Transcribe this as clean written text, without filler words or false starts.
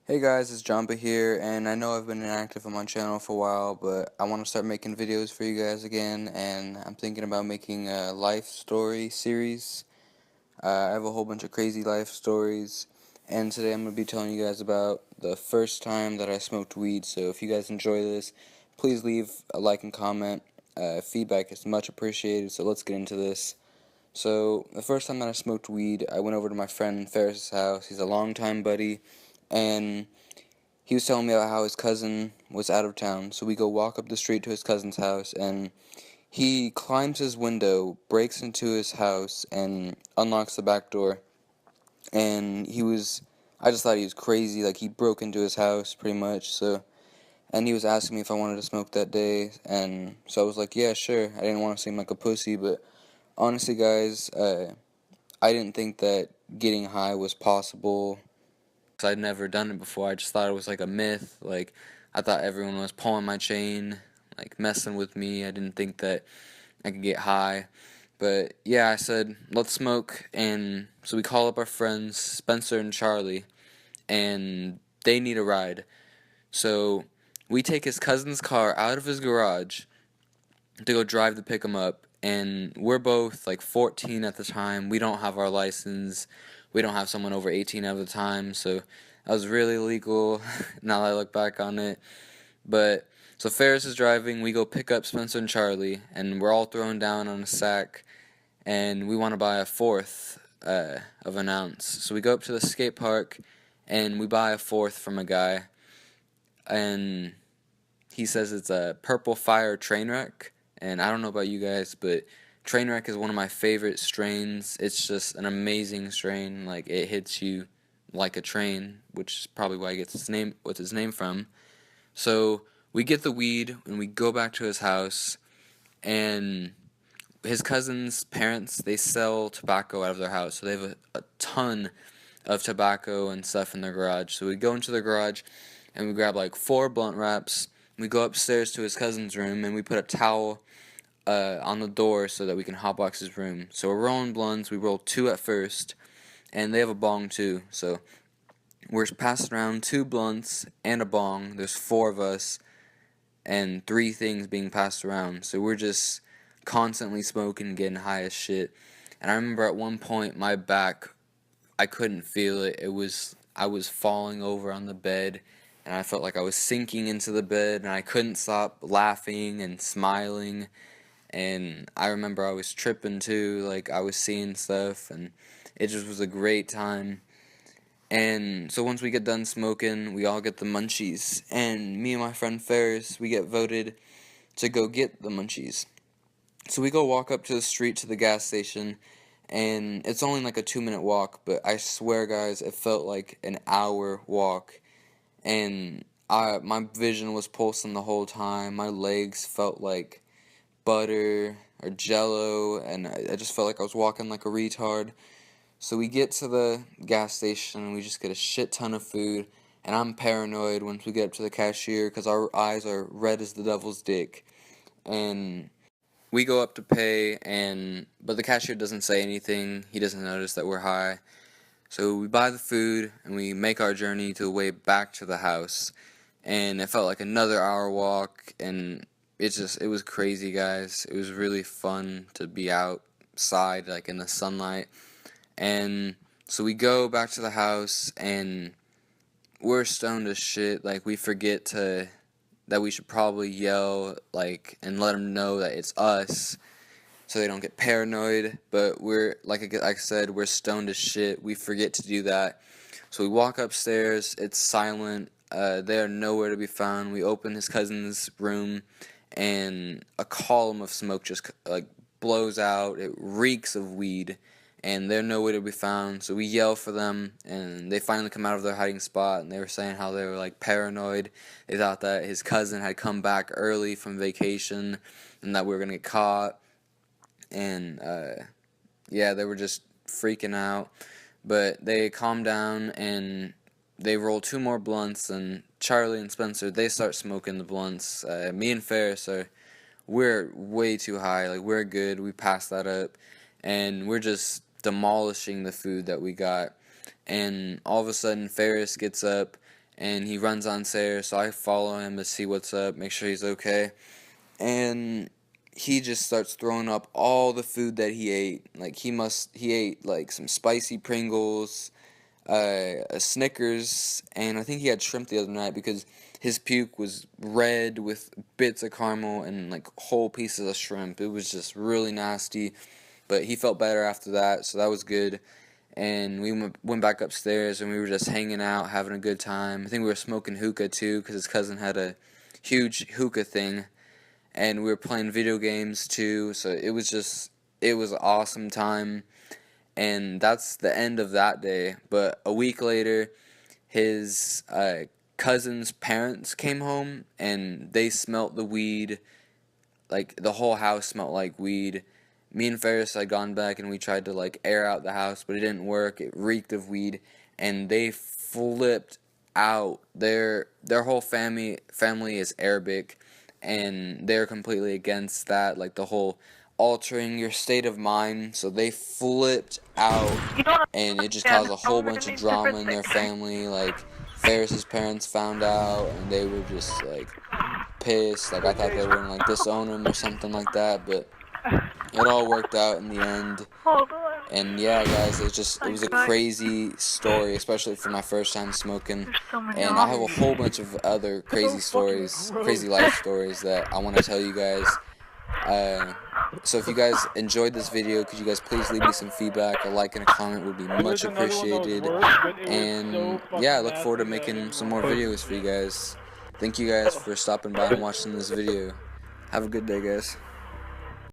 Hey guys, it's Jumpa here, and I know I've been inactive on my channel for a while, but I want to start making videos for you guys again, and I'm thinking about making a life story series. I have a whole bunch of crazy life stories, and today I'm going to be telling you guys about the first time that I smoked weed, so if you guys enjoy this, please leave a like and comment. Feedback is much appreciated, so let's get into this. So, the first time that I smoked weed, I went over to my friend Ferris's house. He's a longtime buddy, and he was telling me about how his cousin was out of town. So we go walk up the street to his cousin's house, and he climbs his window, breaks into his house, and unlocks the back door. And I just thought he was crazy. Like, he broke into his house pretty much. And he was asking me if I wanted to smoke that day, and so I was like, yeah, sure. I didn't want to seem like a pussy, but honestly, guys, I didn't think that getting high was possible. 'Cause I'd never done it before. I just thought it was like a myth. Like, I thought everyone was pulling my chain, like messing with me. I didn't think that I could get high. But yeah, I said, let's smoke. And so we call up our friends, Spencer and Charlie, and they need a ride. So we take his cousin's car out of his garage to go drive to pick him up. And we're both like 14 at the time. We don't have our license. We don't have someone over 18 at the time. So that was really illegal now that I look back on it. But so Ferris is driving. We go pick up Spencer and Charlie. And we're all thrown down on a sack. And we want to buy a fourth of an ounce. So we go up to the skate park. And we buy a fourth from a guy. And he says it's a Purple Fire Trainwreck. And I don't know about you guys, but Trainwreck is one of my favorite strains. It's just an amazing strain. Like, it hits you like a train, which is probably why it gets its name, what's its name from. So we get the weed and we go back to his house, and his cousin's parents, they sell tobacco out of their house. So they have a ton of tobacco and stuff in their garage. So we go into the garage and we grab like 4 blunt wraps. We go upstairs to his cousin's room and we put a towel on the door so that we can hotbox his room. So we're rolling blunts. We roll 2 at first, and they have a bong too. So we're passing around 2 blunts and a bong. There's 4 of us, and 3 things being passed around. So we're just constantly smoking, getting high as shit. And I remember at one point my back, I couldn't feel it. I was falling over on the bed, and I felt like I was sinking into the bed, and I couldn't stop laughing and smiling. And I remember I was tripping too, like I was seeing stuff, and it just was a great time. And so once we get done smoking, we all get the munchies, and me and my friend Ferris, we get voted to go get the munchies. So we go walk up to the street to the gas station, and it's only like a 2-minute walk, but I swear, guys, it felt like an hour walk. And my vision was pulsing the whole time. My legs felt like butter or jello, and I just felt like I was walking like a retard. So we get to the gas station and we just get a shit ton of food, and I'm paranoid once we get up to the cashier because our eyes are red as the devil's dick. And we go up to pay, but the cashier doesn't say anything. He doesn't notice that we're high. So we buy the food and we make our journey to the way back to the house. And it felt like another hour walk, and it was crazy, guys. It was really fun to be outside, like in the sunlight. And so we go back to the house, and we're stoned as shit. Like, we forget that we should probably yell, like, and let them know that it's us, so they don't get paranoid. But we're, like I said, we're stoned as shit. We forget to do that. So we walk upstairs. It's silent. They are nowhere to be found. We open his cousin's room, and a column of smoke just like blows out. It reeks of weed, and they're nowhere to be found. So we yell for them, and they finally come out of their hiding spot, and they were saying how they were like paranoid. They thought that his cousin had come back early from vacation, and that we were gonna get caught. And yeah, they were just freaking out. But they calmed down, and they roll 2 more blunts, and Charlie and Spencer, they start smoking the blunts. Me and Ferris we're way too high. Like, we're good. We passed that up, and we're just demolishing the food that we got. And all of a sudden, Ferris gets up, and he runs on stairs, so I follow him to see what's up, make sure he's okay. And he just starts throwing up all the food that he ate. Like he ate like some spicy Pringles, a Snickers, and I think he had shrimp the other night because his puke was red with bits of caramel and like whole pieces of shrimp. It was just really nasty, but he felt better after that, so that was good. And we went back upstairs and we were just hanging out, having a good time. I think we were smoking hookah too because his cousin had a huge hookah thing, and we were playing video games too. So it was an awesome time. And that's the end of that day. But a week later, his cousin's parents came home and they smelt the weed. Like the whole house smelled like weed. Me and Ferris had gone back and we tried to like air out the house, but it didn't work. It reeked of weed, and they flipped out. Their whole family is Arabic, and they're completely against that, like the whole altering your state of mind. So they flipped out, and it just caused a whole bunch of drama in their family. Like Ferris's parents found out, and they were just like pissed. Like I thought they were gonna like disown him or something like that, but it all worked out in the end. And yeah, guys, it was a crazy story, especially for my first time smoking. And I have a whole bunch of other crazy stories, crazy life stories that I want to tell you guys. So if you guys enjoyed this video, could you guys please leave me some feedback? A like and a comment would be much appreciated. And yeah, I look forward to making some more videos for you guys. Thank you guys for stopping by and watching this video. Have a good day, guys.